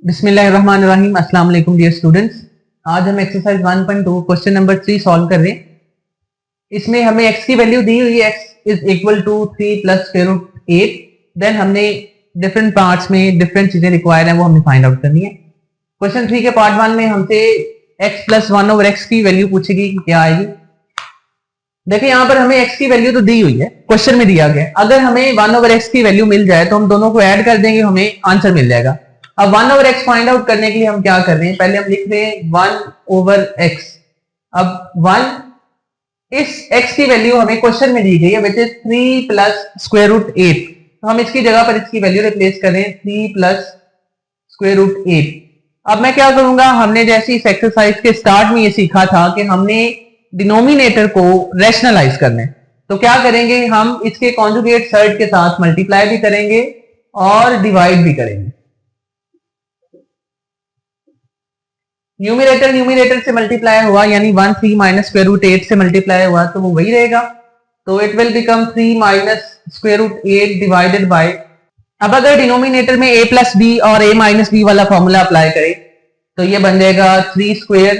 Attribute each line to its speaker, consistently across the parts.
Speaker 1: बिस्मिल्लाहिर्रहमानिर्रहीम। अस्सलाम वालेकुम डियर स्टूडेंट्स। आज हम एक्सरसाइज 1.2 क्वेश्चन नंबर 3 सॉल्व कर रहे हैं। इसमें हमें x की वैल्यू दी हुई है, x is equal to 3 plus square root 8। Then हमने डिफरेंट पार्ट्स में डिफरेंट चीजें रिक्वायर्ड है, वो हमने फाइंड आउट करनी है। क्वेश्चन 3 के पार्ट 1 में हमसे x प्लस 1 ओवर x की वैल्यू पूछेगी कि क्या आएगी। देखिए यहाँ पर हमें x की वैल्यू तो दी हुई है, क्वेश्चन में दिया गया। अगर हमें 1 ओवर x की वैल्यू मिल जाए तो हम दोनों को ऐड कर देंगे, हमें आंसर मिल जाएगा। अब 1 ओवर x फाइंड आउट करने के लिए हम क्या कर रहे हैं, पहले हम लिख रहे हैं 1 ओवर x। अब 1 इस x की वैल्यू हमें क्वेश्चन में दी गई है which is 3 plus square root 8। तो हम इसकी जगह पर इसकी वैल्यू रिप्लेस कर रहे हैं 3 प्लस स्क्वायर रूट 8। अब मैं क्या करूंगा, हमने जैसे इस एक्सरसाइज के स्टार्ट में ये सीखा था कि हमने डिनोमिनेटर को रैशनलाइज करना है। तो क्या करेंगे, हम इसके कॉन्जुगेट साइड के साथ मल्टीप्लाई भी करेंगे और डिवाइड भी करेंगे। न्यूमिनेटर से मल्टीप्लाई हुआ यानी 1 3 माइनस स्क्वायर रूट 8 से मल्टीप्लाई हुआ तो वो वही रहेगा। तो it will become 3 minus square root 8 divided by. अब अगर डिनोमिनेटर में a प्लस बी और a माइनस बी वाला फॉर्मूला अप्लाई करें तो ये बन जाएगा 3 square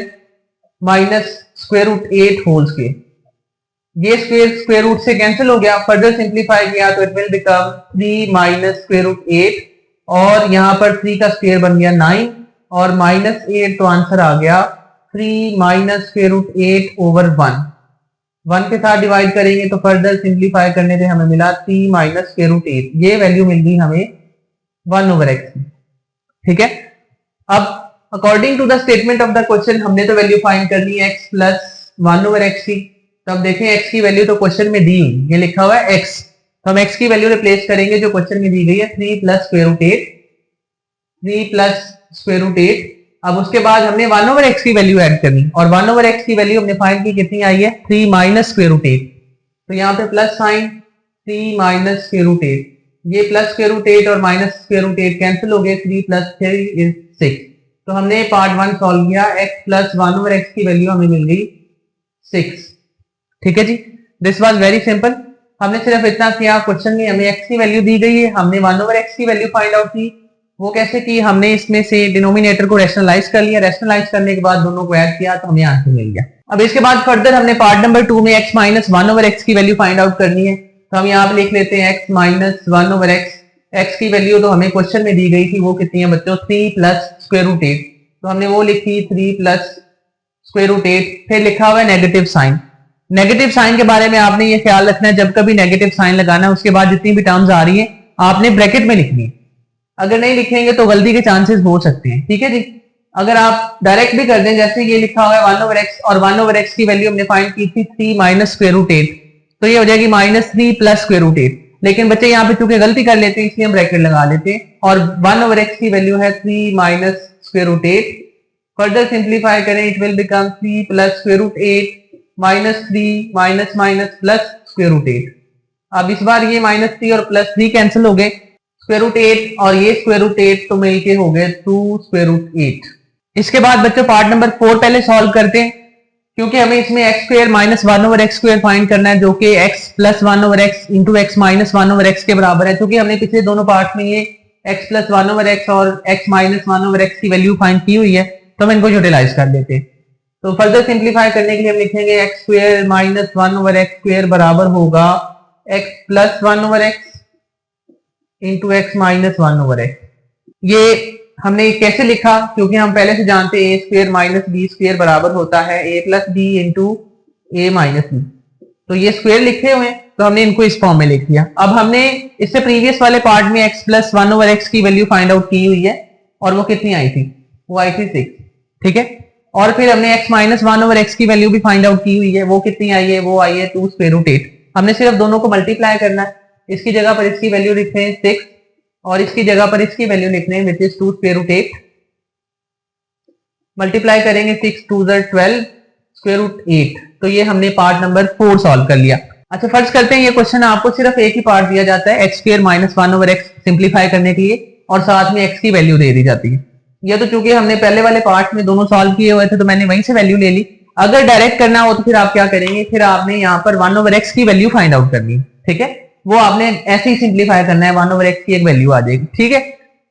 Speaker 1: minus square root 8 whole square. ये स्क्वायर स्क्वायर रूट से कैंसिल हो गया, फर्दर सिंप्लीफाई किया तो it will become 3 minus square root 8 और यहां पर 3 का स्क्वायर बन गया 9 और माइनस 8, तो आंसर आ गया 3 माइनस स्क्वायर रूट 8 ओवर 1 के साथ डिवाइड करेंगे तो फर्दर सिंप्लीफाई करने से हमें मिला 3 माइनस स्क्वायर रूट 8। ये वैल्यू मिल गई हमें 1 ओवर x। ठीक है, अब according to the statement of the question हमने तो वैल्यू फाइंड करनी है x प्लस 1 ओवर x की। तो अब देखें x की वैल्यू तो क्वेश्चन में दी हुई, ये लिखा हुआ है x, तो हम x की वैल्यू रिप्लेस करेंगे जो क्वेश्चन में दी गई है 3 plus square root 8, 3 plus square root 8। अब उसके बाद हमने 1 ओवर x की वैल्यू ऐड करनी और 1 ओवर x की वैल्यू हमने फाइंड की, कितनी आई है 3 माइनस स्क्वायर रूट 8। तो यहाँ पे plus sign 3 minus square root 8, ये प्लस स्क्वायर रूट 8 और माइनस स्क्वायर रूट 8 कैंसिल हो गए, 3 प्लस 3 इज 6। तो हमने पार्ट 1 सॉल्व किया, x प्लस 1 ओवर x की वैल्यू हमें मिल गई 6। ठीक है जी, दिस वाज वेरी सिंपल। हमने सिर्फ इतना किया, क्वेश्चन में हमें x की वैल्यू दी गई है, हमने 1 ओवर x की वैल्यू फाइंड आउट की। वो कैसे की, हमने इसमें से डिनोमिनेटर को रैशनलाइज कर लिया, रैशनलाइज करने के बाद दोनों को ऐड किया तो हमें आंसर मिल गया। अब इसके बाद फर्दर हमने पार्ट नंबर 2 में x माइनस 1 ओवर x की वैल्यू फाइंड आउट करनी है। तो हम यहाँ पे लिख लेते हैं x माइनस 1 ओवर x की वैल्यू तो हमें क्वेश्चन में दी गई थी, वो कितनी है बच्चों 3 प्लस स्क्वायर रूट 8। तो हमने वो लिखी 3 प्लस स्क्वायर रूट 8। फिर लिखा हुआ है नेगेटिव साइन। नेगेटिव साइन के बारे में आपने ये ख्याल रखना है, जब कभी नेगेटिव साइन लगाना है उसके बाद जितनी भी टर्म्स आ रही है आपने ब्रैकेट में लिखनी है, अगर नहीं लिखेंगे तो गलती के चांसेस हो सकते हैं। ठीक है जी, अगर आप डायरेक्ट भी कर दें, जैसे ये लिखा हुआ है 1 ओवर x और 1 ओवर x की वैल्यू हमने फाइंड की थी 3 माइनस स्क्वायर रूट 8, तो ये हो जाएगी माइनस 3 प्लस स्क्वायर रूट 8। लेकिन बच्चे यहाँ पे चूंकि गलती कर लेते हैं इसलिए हम ब्रैकेट लगा लेते हैं और 1 ओवर x की वैल्यू है 3 minus square root 8। Further simplify करें, it will become 3 plus square root 8 minus 3 minus minus plus square root 8। अब इस बार ये माइनस 3 और प्लस 3 कैंसिल हो गए, स्क्वायर रूट 8 और ये स्क्वायर रूट 8 तो मिलके हो गए 2 स्क्वायर रूट 8। इसके बाद बच्चों पार्ट नंबर 4 पहले सॉल्व करते हैं, क्योंकि हमें इसमें x square minus 1 over x square find करना है जो कि x plus 1 over x into x minus 1 over x के बराबर है। क्योंकि हमने पिछले दोनों पार्ट में ये x प्लस 1 ओवर x और x माइनस 1 ओवर x की वैल्यू फाइंड की हुई है, तो हम इनको यूटिलाइज कर देते हैं। तो फर्दर सिंप्लीफाई करने के लिए हम लिखेंगे x square minus 1 over x square बराबर होगा x plus 1 over x into x minus 1 over x। ये हमने कैसे लिखा, क्योंकि हम पहले से जानते हैं a square minus b square बराबर होता है a plus b into a minus b। तो ये स्क्वायर लिखे हुए हैं तो हमने इनको इस फॉर्म में लिख दिया। अब हमने इससे प्रीवियस वाले पार्ट में x प्लस 1 ओवर x की वैल्यू फाइंड आउट की हुई है और वो कितनी आई थी, वो आई थी 6। ठीक है, और फिर हमने x माइनस 1 ओवर x की वैल्यू भी फाइंड आउट की हुई है, वो कितनी आई है, वो आई है 2 स्क्वायर रूट 8। हमने सिर्फ दोनों को मल्टीप्लाई करना है, इसकी जगह पर इसकी वैल्यू लिख रहे हैं 6 और इसकी जगह पर इसकी वैल्यू लिख रहे हैं which is 2 square root 8। Multiply करेंगे 6 2 12 स्क्वायर रूट 8। तो ये हमने पार्ट नंबर 4 सॉल्व कर लिया। अच्छा, फर्ज करते हैं ये क्वेश्चन आपको सिर्फ एक ही पार्ट दिया जाता है x square minus 1 over x simplify करने के लिए और साथ में x की वैल्यू दे दी जाती है। ये तो चूंकि हमने पहले वाले पार्ट में दोनों सॉल्व किए हुए थे तो मैंने वहीं से वैल्यू ले ली। अगर डायरेक्ट करना हो तो फिर आप क्या करेंगे, फिर आपने यहाँ पर 1 ओवर x की वैल्यू फाइंड आउट करनी है। ठीक है, वो आपने ऐसे ही सिंप्लीफाई करना है, 1 ओवर x की एक वैल्यू आ जाएगी। ठीक है,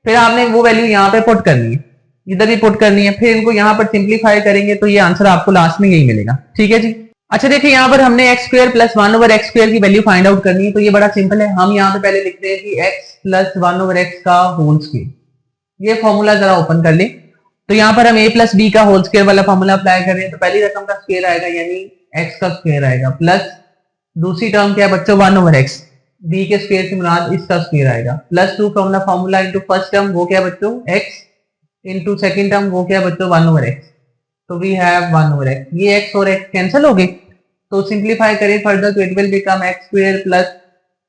Speaker 1: फिर आपने वो वैल्यू यहाँ पे पुट करनी है, इधर भी पुट करनी है, फिर इनको यहाँ पर सिंप्लीफाई करेंगे तो ये आंसर आपको लास्ट में यही मिलेगा। ठीक है जी। अच्छा देखिए यहाँ पर हमने x square plus 1/x square की वैल्यू फाइंड आउट करनी है, तो ये बड़ा सिंपल है। हम यहाँ पे पहले लिखते हैं कि x प्लस 1/x का होल स्क्वायर, ये फॉर्मूला जरा ओपन कर ले। तो यहाँ पर हम a प्लस बी का होल स्क्वायर वाला फॉर्मूला अप्लाई कर रहे हैं, तो पहली रकम का स्क्वायर आएगा यानी x का स्क्वायर आएगा, प्लस दूसरी टर्म क्या है बच्चों 1/x, b के स्क्वायर से मुराद इसका स्क्वायर आएगा, plus 2 from the formula into first term वो क्या है बच्चों x, इनटू सेकंड टर्म वो क्या है बच्चों 1/x, तो वी हैव 1/x, ये x और x कैंसिल हो गए, तो सिंप्लीफाई करें फर्दर तो it will become x square plus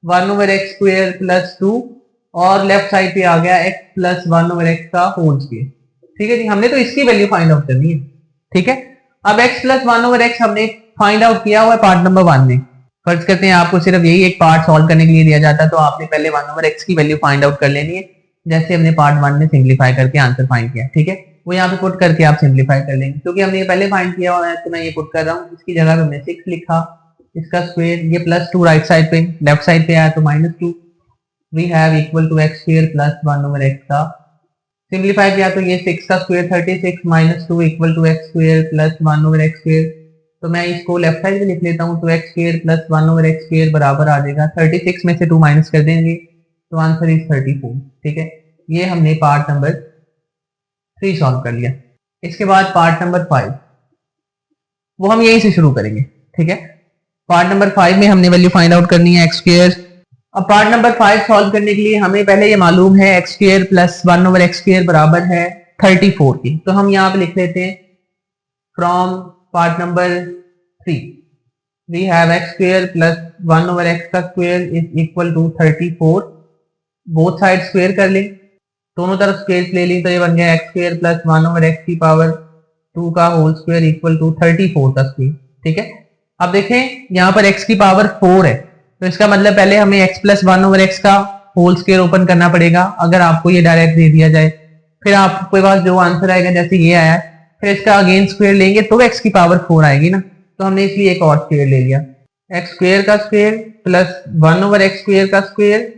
Speaker 1: 1/x square plus 2 और लेफ्ट साइड पे आ गया x प्लस 1/x का होल स्क्वायर। ठीक है जी, हमने तो इसकी वैल्यू फाइंड आउट करनी है। ठीक है, अब x प्लस 1/x हमने फाइंड आउट किया हुआ है पार्ट नंबर 1 में। फर्ज करते हैं आपको सिर्फ यही एक पार्ट सॉल्व करने के लिए दिया जाता है, तो आपने पहले 1/x की वैल्यू फाइंड आउट कर लेनी है, जैसे हमने पार्ट 1 में सिंप्लीफाई करके आंसर फाइंड किया। ठीक है, वो यहाँ पे पुट करके आप सिंप्लीफाई कर लेंगे, क्योंकि हमने ये पहले फाइंड किया हुआ है तो मैं ये पुट कर रहा हूँ। इसकी जगह पे हमने 6 लिखा, इसका स्क्वायर, ये प्लस 2 राइट साइड पे, लेफ्ट साइड पे आया तो -2, we have equal to x square plus 1/x का सिंप्लीफाई किया तो ये 6 का square 36 minus 2 equal to x square plus 1/x square, तो मैं इसको लेफ्ट साइड पे लिख लेता हूँ, तो x square plus 1/x square बराबर आ जाएगा 36 में से 2 माइनस कर देंगे तो आंसर इज 34। ठीक है, ये हमने पार्ट नंबर 3 सॉल्व कर लिया। इसके बाद पार्ट नंबर 5 वो हम यहीं से शुरू करेंगे। ठीक है, पार्ट नंबर 5 में हमने वैल्यू फाइंड आउट करनी है x स्क्वायर। अब पार्ट नंबर 5 सॉल्व करने के लिए हमें पहले ये मालूम है x square plus 1/x square बराबर है 34 की, तो हम यहाँ पे लिख लेते हैं from part number 3 we have x square plus 1/x का square is equal to 34, both side square कर लें, दोनों तरफ स्क्वायर ले ली तो ये बन गया x स्क्वायर प्लस 1/x की पावर 2 का होल स्क्वायर इक्वल टू 34 का स्क्वायर। ठीक है, अब देखें यहाँ पर x की पावर 4 है, तो इसका मतलब पहले हमें x प्लस 1/x का होल स्क्वायर ओपन करना पड़ेगा, अगर आपको ये डायरेक्ट दे दिया जाए। फिर आपके पास जो आंसर आएगा जैसे ये आया, फिर इसका अगेन स्क्वायर लेंगे तो x की पावर 4 आएगी ना, तो हमने इसलिए एक और स्क्वायर ले लिया, x स्क्वायर का स्क्वायर प्लस 1/x स्क्वायर का square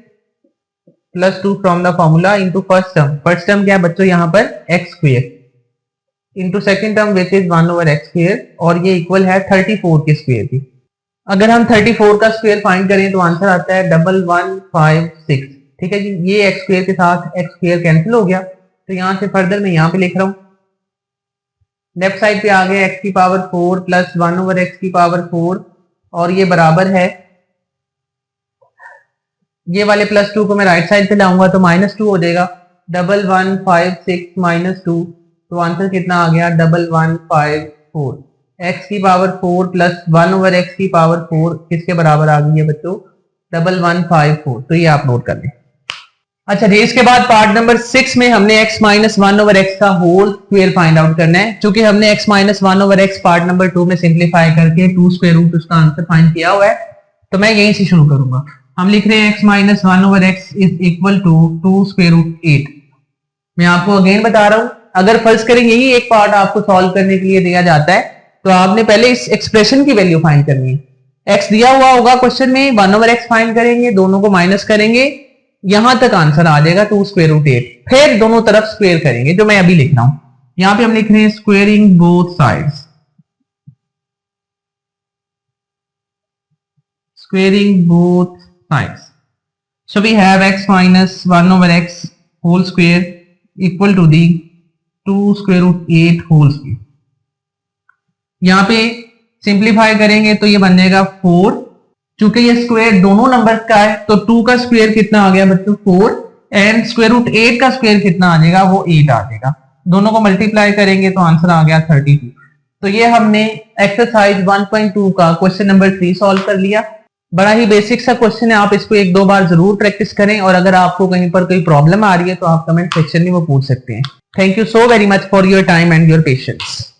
Speaker 1: plus 2 from the formula into first term. First term क्या है बच्चों यहाँ पर x square into second term which is 1/x square, और ये इक्वल है 34 के स्क्वायर की। अगर हम 34 का स्क्वायर फाइंड करें तो आंसर आता है 1156। ठीक है जी, ये x स्क्वायर के साथ x स्क्वायर कैंसिल हो गया, तो यहां से फर्दर मैं यहाँ पे लिख रहा हूँ, लेफ्ट साइड पे आ गया x की पावर 4 प्लस 1/x की पावर 4, और ये बराबर है, ये वाले प्लस 2 को मैं राइट साइड पे लाऊंगा तो -2 हो जाएगा, 1156 -2, तो आंसर कितना आ गया 1154। x की पावर 4 प्लस 1/x की पावर 4 किसके बराबर आ गई है बच्चों 1154, तो ये आप नोट कर लें। अच्छा जी, इसके बाद पार्ट नंबर 6 में हमने x माइनस 1/x का होल स्क्वायर फाइंड आउट करना है। चूंकि हमने x minus 1/x part number 2 में सिंप्लीफाई करके 2 स्क्वायर रूट उसका आंसर फाइंड किया हुआ है, तो मैं यहीं से शुरू करूंगा। हम लिख रहे हैं x minus 1/x is equal to 2 square root 8। मैं आपको अगेन बता रहा हूं, अगर फर्ज करें यही एक पार्ट आपको सॉल्व करने के लिए दिया जाता है तो आपने पहले इस एक्सप्रेशन की वैल्यू फाइंड करनी है। x दिया हुआ होगा क्वेश्चन में, 1/x फाइंड करेंगे, दोनों को माइनस करेंगे, यहां तक आंसर आ जाएगा 2 स्क्वायर रूट 8, फिर दोनों तरफ स्क्वायर करेंगे, जो मैं अभी लिख रहा हूं। यहां पे हम लिख रहे हैं squaring both sides, squaring both sides, so we have x minus 1/x whole square equal to the 2 square root 8 whole square. यहां पे सिंप्लीफाई करेंगे तो ये बन जाएगा 4, चूंकि ये स्क्वायर दोनों नंबर का है तो 2 का स्क्वायर कितना आ गया बच्चों 4, एंड स्क्वायर रूट 8 का स्क्वायर कितना आ जाएगा वो 8 आ जाएगा, दोनों को मल्टीप्लाई करेंगे तो आंसर आ गया 32। तो ये हमने एक्सरसाइज 1.2 का क्वेश्चन नंबर 3 सॉल्व कर लिया। बड़ा ही बेसिक सा क्वेश्चन है, आप इसको 1-2 बार जरूर प्रैक्टिस करें, और अगर आपको कहीं पर कोई प्रॉब्लम आ रही है तो आप कमेंट सेक्शन में वो पूछ सकते हैं। Thank you so very much for your time and your patience.